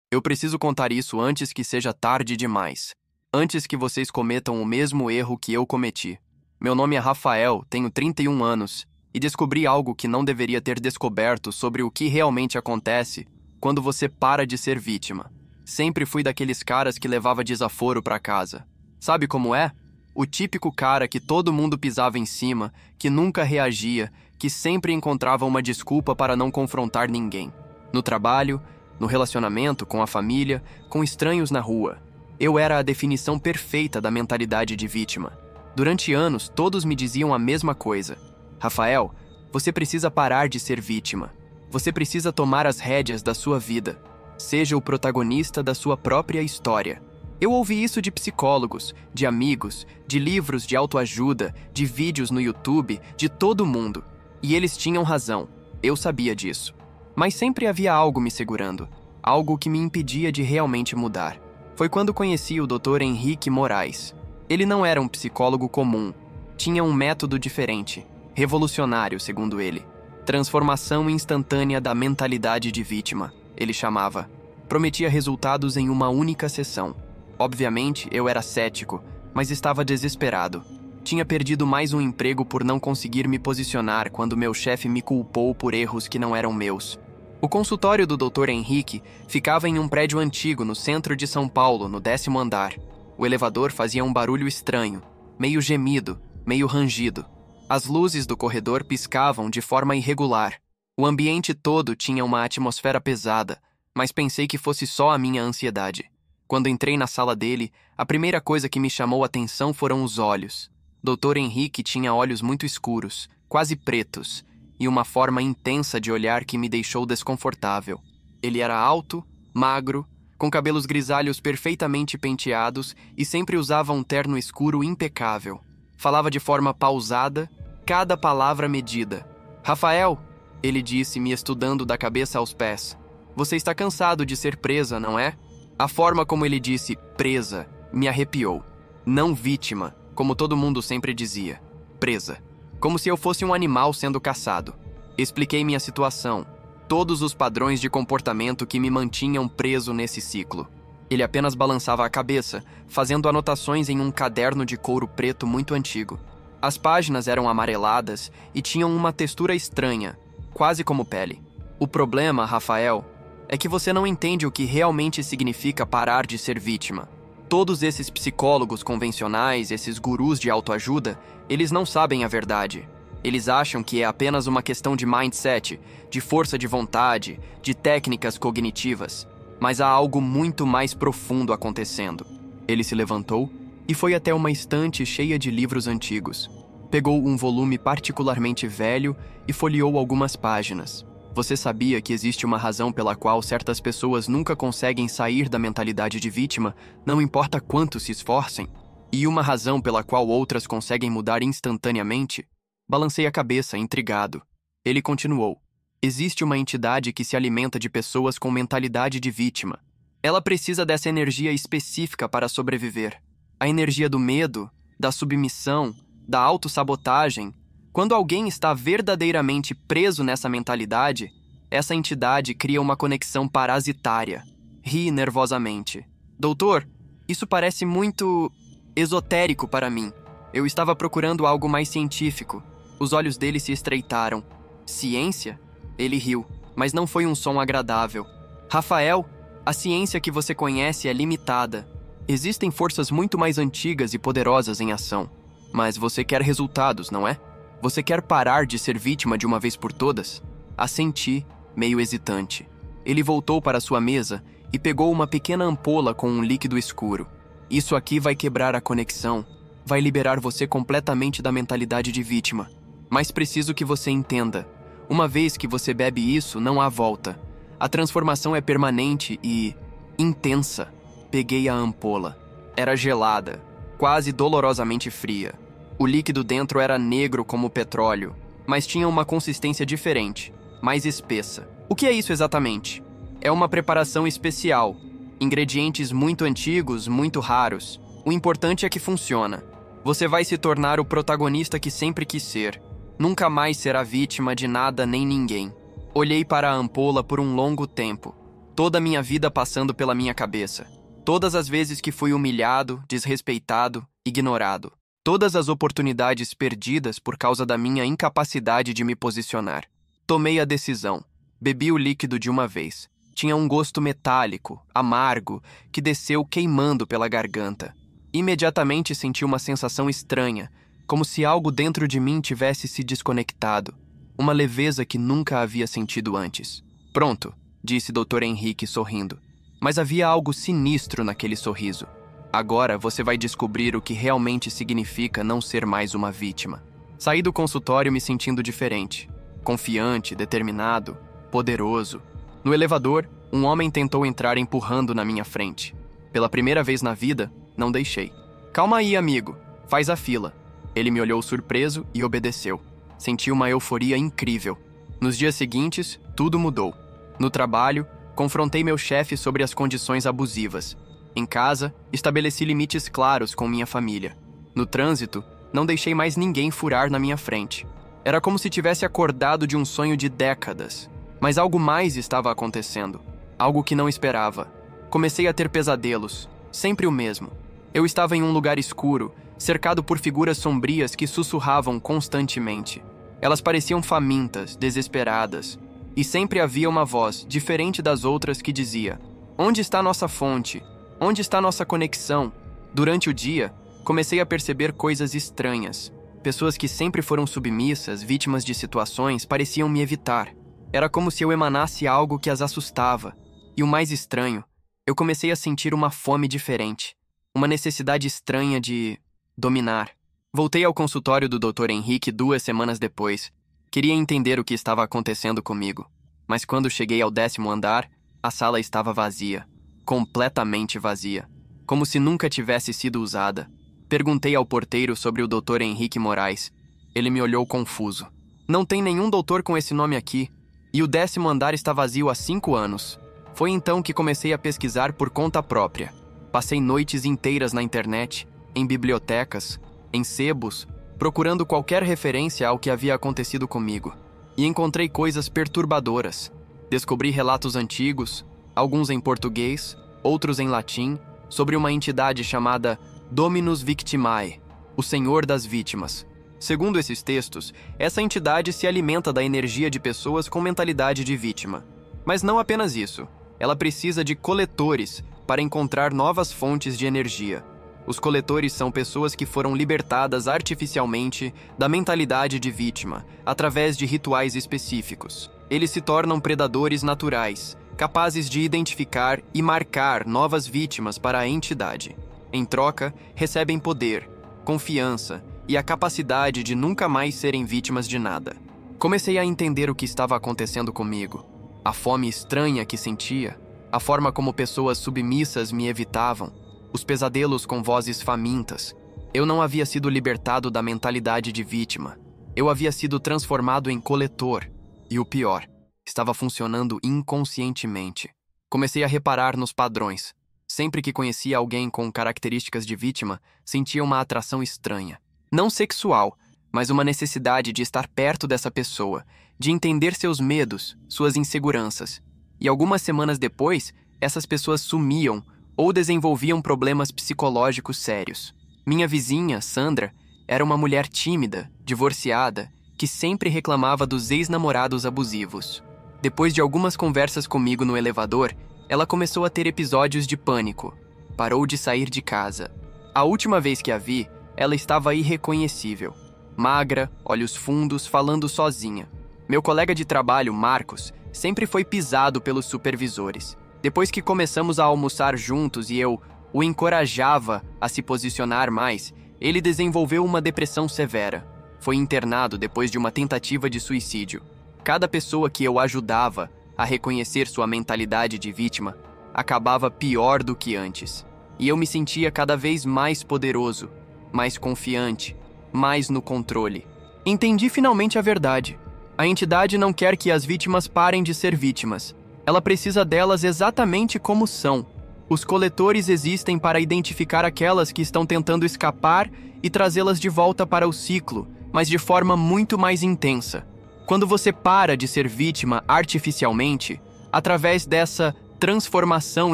Eu preciso contar isso antes que seja tarde demais. Antes que vocês cometam o mesmo erro que eu cometi. Meu nome é Rafael, tenho 31 anos, e descobri algo que não deveria ter descoberto sobre o que realmente acontece quando você para de ser vítima. Sempre fui daqueles caras que levava desaforo para casa. Sabe como é? O típico cara que todo mundo pisava em cima, que nunca reagia, que sempre encontrava uma desculpa para não confrontar ninguém. No trabalho, no relacionamento, com a família, com estranhos na rua. Eu era a definição perfeita da mentalidade de vítima. Durante anos, todos me diziam a mesma coisa. Rafael, você precisa parar de ser vítima. Você precisa tomar as rédeas da sua vida. Seja o protagonista da sua própria história. Eu ouvi isso de psicólogos, de amigos, de livros de autoajuda, de vídeos no YouTube, de todo mundo. E eles tinham razão. Eu sabia disso. Mas sempre havia algo me segurando. Algo que me impedia de realmente mudar. Foi quando conheci o Dr. Henrique Moraes. Ele não era um psicólogo comum. Tinha um método diferente. Revolucionário, segundo ele. Transformação instantânea da mentalidade de vítima, ele chamava. Prometia resultados em uma única sessão. Obviamente, eu era cético, mas estava desesperado. Tinha perdido mais um emprego por não conseguir me posicionar quando meu chefe me culpou por erros que não eram meus. O consultório do Dr. Henrique ficava em um prédio antigo no centro de São Paulo, no 10º andar. O elevador fazia um barulho estranho, meio gemido, meio rangido. As luzes do corredor piscavam de forma irregular. O ambiente todo tinha uma atmosfera pesada, mas pensei que fosse só a minha ansiedade. Quando entrei na sala dele, a primeira coisa que me chamou a atenção foram os olhos. Dr. Henrique tinha olhos muito escuros, quase pretos, e uma forma intensa de olhar que me deixou desconfortável. Ele era alto, magro, com cabelos grisalhos perfeitamente penteados e sempre usava um terno escuro impecável. Falava de forma pausada, cada palavra medida. Rafael, ele disse, me estudando da cabeça aos pés. Você está cansado de ser presa, não é? A forma como ele disse presa me arrepiou. Não vítima, como todo mundo sempre dizia. Presa. Como se eu fosse um animal sendo caçado. Expliquei minha situação. Todos os padrões de comportamento que me mantinham preso nesse ciclo. Ele apenas balançava a cabeça, fazendo anotações em um caderno de couro preto muito antigo. As páginas eram amareladas e tinham uma textura estranha, quase como pele. O problema, Rafael, é que você não entende o que realmente significa parar de ser vítima. Todos esses psicólogos convencionais, esses gurus de autoajuda, eles não sabem a verdade. Eles acham que é apenas uma questão de mindset, de força de vontade, de técnicas cognitivas. Mas há algo muito mais profundo acontecendo. Ele se levantou e foi até uma estante cheia de livros antigos. Pegou um volume particularmente velho e folheou algumas páginas. Você sabia que existe uma razão pela qual certas pessoas nunca conseguem sair da mentalidade de vítima, não importa quanto se esforcem? E uma razão pela qual outras conseguem mudar instantaneamente? Balancei a cabeça, intrigado. Ele continuou. Existe uma entidade que se alimenta de pessoas com mentalidade de vítima. Ela precisa dessa energia específica para sobreviver. A energia do medo, da submissão, da autossabotagem. Quando alguém está verdadeiramente preso nessa mentalidade, essa entidade cria uma conexão parasitária. Ri nervosamente. Doutor, isso parece muito esotérico para mim. Eu estava procurando algo mais científico. Os olhos dele se estreitaram. Ciência? Ele riu, mas não foi um som agradável. Rafael, a ciência que você conhece é limitada. Existem forças muito mais antigas e poderosas em ação. Mas você quer resultados, não é? Você quer parar de ser vítima de uma vez por todas? Assenti, meio hesitante. Ele voltou para sua mesa e pegou uma pequena ampola com um líquido escuro. Isso aqui vai quebrar a conexão. Vai liberar você completamente da mentalidade de vítima. Mas preciso que você entenda. Uma vez que você bebe isso, não há volta. A transformação é permanente e intensa. Peguei a ampola. Era gelada, quase dolorosamente fria. O líquido dentro era negro como petróleo, mas tinha uma consistência diferente, mais espessa. O que é isso exatamente? É uma preparação especial. Ingredientes muito antigos, muito raros. O importante é que funciona. Você vai se tornar o protagonista que sempre quis ser. Nunca mais será vítima de nada nem ninguém. Olhei para a ampola por um longo tempo. Toda a minha vida passando pela minha cabeça. Todas as vezes que fui humilhado, desrespeitado, ignorado. Todas as oportunidades perdidas por causa da minha incapacidade de me posicionar. Tomei a decisão. Bebi o líquido de uma vez. Tinha um gosto metálico, amargo, que desceu queimando pela garganta. Imediatamente senti uma sensação estranha, como se algo dentro de mim tivesse se desconectado. Uma leveza que nunca havia sentido antes. Pronto, disse Dr. Henrique sorrindo. Mas havia algo sinistro naquele sorriso. Agora você vai descobrir o que realmente significa não ser mais uma vítima. Saí do consultório me sentindo diferente. Confiante, determinado, poderoso. No elevador, um homem tentou entrar empurrando na minha frente. Pela primeira vez na vida, não deixei. Calma aí, amigo. Faz a fila. Ele me olhou surpreso e obedeceu. Senti uma euforia incrível. Nos dias seguintes, tudo mudou. No trabalho, confrontei meu chefe sobre as condições abusivas. Em casa, estabeleci limites claros com minha família. No trânsito, não deixei mais ninguém furar na minha frente. Era como se tivesse acordado de um sonho de décadas. Mas algo mais estava acontecendo. Algo que não esperava. Comecei a ter pesadelos. Sempre o mesmo. Eu estava em um lugar escuro, cercado por figuras sombrias que sussurravam constantemente. Elas pareciam famintas, desesperadas. E sempre havia uma voz, diferente das outras, que dizia: onde está nossa fonte? Onde está nossa conexão? Durante o dia, comecei a perceber coisas estranhas. Pessoas que sempre foram submissas, vítimas de situações, pareciam me evitar. Era como se eu emanasse algo que as assustava. E o mais estranho, eu comecei a sentir uma fome diferente. Uma necessidade estranha de dominar. Voltei ao consultório do Dr. Henrique 2 semanas depois. Queria entender o que estava acontecendo comigo. Mas quando cheguei ao 10º andar, a sala estava vazia. Completamente vazia. Como se nunca tivesse sido usada. Perguntei ao porteiro sobre o Dr. Henrique Moraes. Ele me olhou confuso. Não tem nenhum doutor com esse nome aqui. E o 10º andar está vazio há 5 anos. Foi então que comecei a pesquisar por conta própria. Passei noites inteiras na internet, em bibliotecas, em sebos, procurando qualquer referência ao que havia acontecido comigo. E encontrei coisas perturbadoras. Descobri relatos antigos, alguns em português, outros em latim, sobre uma entidade chamada Dominus Victimae, o Senhor das Vítimas. Segundo esses textos, essa entidade se alimenta da energia de pessoas com mentalidade de vítima. Mas não apenas isso. Ela precisa de coletores para encontrar novas fontes de energia. Os coletores são pessoas que foram libertadas artificialmente da mentalidade de vítima, através de rituais específicos. Eles se tornam predadores naturais, capazes de identificar e marcar novas vítimas para a entidade. Em troca, recebem poder, confiança e a capacidade de nunca mais serem vítimas de nada. Comecei a entender o que estava acontecendo comigo. A fome estranha que sentia, a forma como pessoas submissas me evitavam, os pesadelos com vozes famintas. Eu não havia sido libertado da mentalidade de vítima. Eu havia sido transformado em coletor. E o pior, estava funcionando inconscientemente. Comecei a reparar nos padrões. Sempre que conhecia alguém com características de vítima, sentia uma atração estranha. Não sexual, mas uma necessidade de estar perto dessa pessoa, de entender seus medos, suas inseguranças. E algumas semanas depois, essas pessoas sumiam ou desenvolviam problemas psicológicos sérios. Minha vizinha, Sandra, era uma mulher tímida, divorciada, que sempre reclamava dos ex-namorados abusivos. Depois de algumas conversas comigo no elevador, ela começou a ter episódios de pânico. Parou de sair de casa. A última vez que a vi, ela estava irreconhecível. Magra, olhos fundos, falando sozinha. Meu colega de trabalho, Marcos, sempre foi pisado pelos supervisores. Depois que começamos a almoçar juntos e eu o encorajava a se posicionar mais, ele desenvolveu uma depressão severa. Foi internado depois de uma tentativa de suicídio. Cada pessoa que eu ajudava a reconhecer sua mentalidade de vítima acabava pior do que antes. E eu me sentia cada vez mais poderoso, mais confiante, mais no controle. Entendi finalmente a verdade. A entidade não quer que as vítimas parem de ser vítimas. Ela precisa delas exatamente como são. Os coletores existem para identificar aquelas que estão tentando escapar e trazê-las de volta para o ciclo, mas de forma muito mais intensa. Quando você para de ser vítima artificialmente, através dessa transformação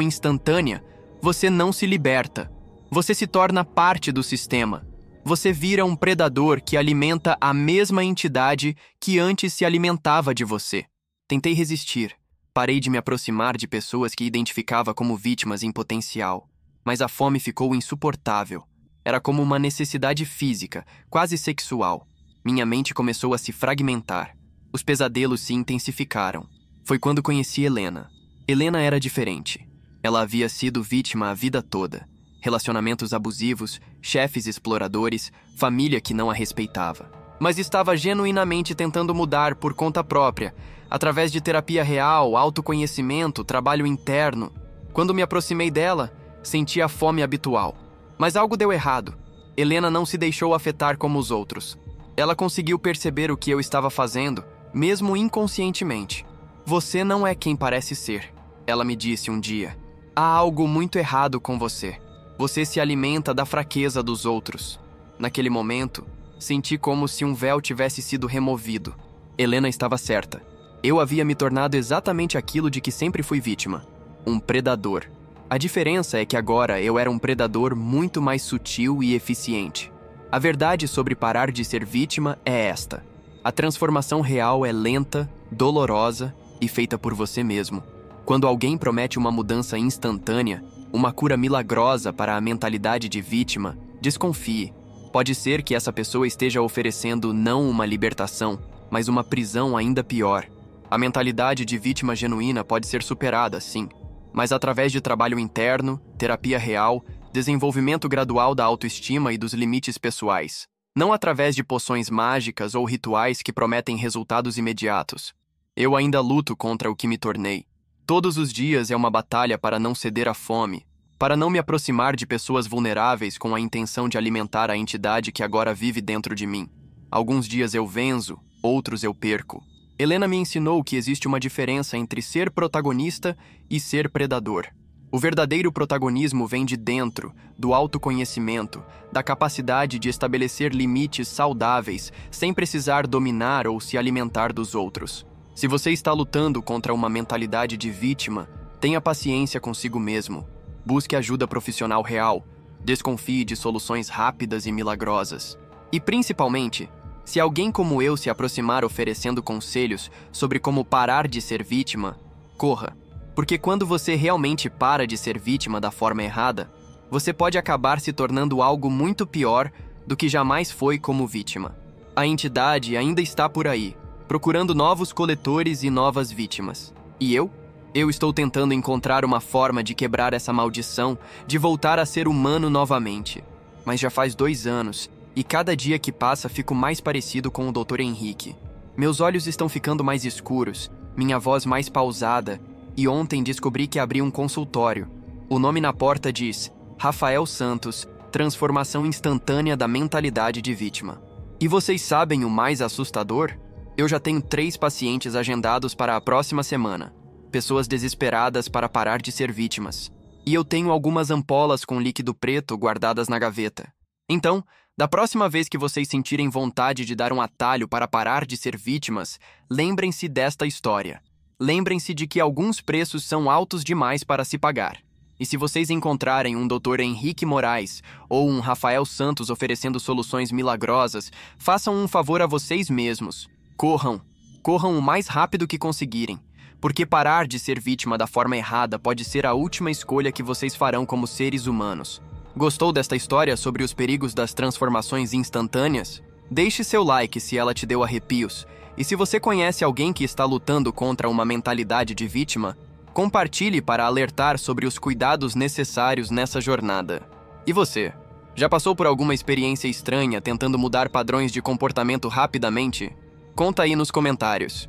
instantânea, você não se liberta. Você se torna parte do sistema. Você vira um predador que alimenta a mesma entidade que antes se alimentava de você. Tentei resistir. Parei de me aproximar de pessoas que identificava como vítimas em potencial. Mas a fome ficou insuportável. Era como uma necessidade física, quase sexual. Minha mente começou a se fragmentar. Os pesadelos se intensificaram. Foi quando conheci Helena. Helena era diferente. Ela havia sido vítima a vida toda. Relacionamentos abusivos, chefes exploradores, família que não a respeitava. Mas estava genuinamente tentando mudar por conta própria, através de terapia real, autoconhecimento, trabalho interno. Quando me aproximei dela, senti a fome habitual. Mas algo deu errado. Helena não se deixou afetar como os outros. Ela conseguiu perceber o que eu estava fazendo, mesmo inconscientemente. Você não é quem parece ser, ela me disse um dia. Há algo muito errado com você. Você se alimenta da fraqueza dos outros. Naquele momento, senti como se um véu tivesse sido removido. Helena estava certa. Eu havia me tornado exatamente aquilo de que sempre fui vítima. Um predador. A diferença é que agora eu era um predador muito mais sutil e eficiente. A verdade sobre parar de ser vítima é esta. A transformação real é lenta, dolorosa e feita por você mesmo. Quando alguém promete uma mudança instantânea, uma cura milagrosa para a mentalidade de vítima, desconfie. Pode ser que essa pessoa esteja oferecendo não uma libertação, mas uma prisão ainda pior. A mentalidade de vítima genuína pode ser superada, sim, mas através de trabalho interno, terapia real, desenvolvimento gradual da autoestima e dos limites pessoais. Não através de poções mágicas ou rituais que prometem resultados imediatos. Eu ainda luto contra o que me tornei. Todos os dias é uma batalha para não ceder à fome, para não me aproximar de pessoas vulneráveis com a intenção de alimentar a entidade que agora vive dentro de mim. Alguns dias eu venço, outros eu perco. Helena me ensinou que existe uma diferença entre ser protagonista e ser predador. O verdadeiro protagonismo vem de dentro, do autoconhecimento, da capacidade de estabelecer limites saudáveis sem precisar dominar ou se alimentar dos outros. Se você está lutando contra uma mentalidade de vítima, tenha paciência consigo mesmo. Busque ajuda profissional real. Desconfie de soluções rápidas e milagrosas. E principalmente, se alguém como eu se aproximar oferecendo conselhos sobre como parar de ser vítima, corra. Porque quando você realmente para de ser vítima da forma errada, você pode acabar se tornando algo muito pior do que jamais foi como vítima. A entidade ainda está por aí, procurando novos coletores e novas vítimas. E eu? Eu estou tentando encontrar uma forma de quebrar essa maldição, de voltar a ser humano novamente. Mas já faz 2 anos, e cada dia que passa fico mais parecido com o Dr. Henrique. Meus olhos estão ficando mais escuros, minha voz mais pausada, e ontem descobri que abri um consultório. O nome na porta diz Rafael Santos, transformação instantânea da mentalidade de vítima. E vocês sabem o mais assustador? Eu já tenho 3 pacientes agendados para a próxima semana. Pessoas desesperadas para parar de ser vítimas. E eu tenho algumas ampolas com líquido preto guardadas na gaveta. Então, da próxima vez que vocês sentirem vontade de dar um atalho para parar de ser vítimas, lembrem-se desta história. Lembrem-se de que alguns preços são altos demais para se pagar. E se vocês encontrarem um Dr. Henrique Moraes ou um Rafael Santos oferecendo soluções milagrosas, façam um favor a vocês mesmos. Corram. Corram o mais rápido que conseguirem. Porque parar de ser vítima da forma errada pode ser a última escolha que vocês farão como seres humanos. Gostou desta história sobre os perigos das transformações instantâneas? Deixe seu like se ela te deu arrepios. E se você conhece alguém que está lutando contra uma mentalidade de vítima, compartilhe para alertar sobre os cuidados necessários nessa jornada. E você? Já passou por alguma experiência estranha tentando mudar padrões de comportamento rapidamente? Conta aí nos comentários.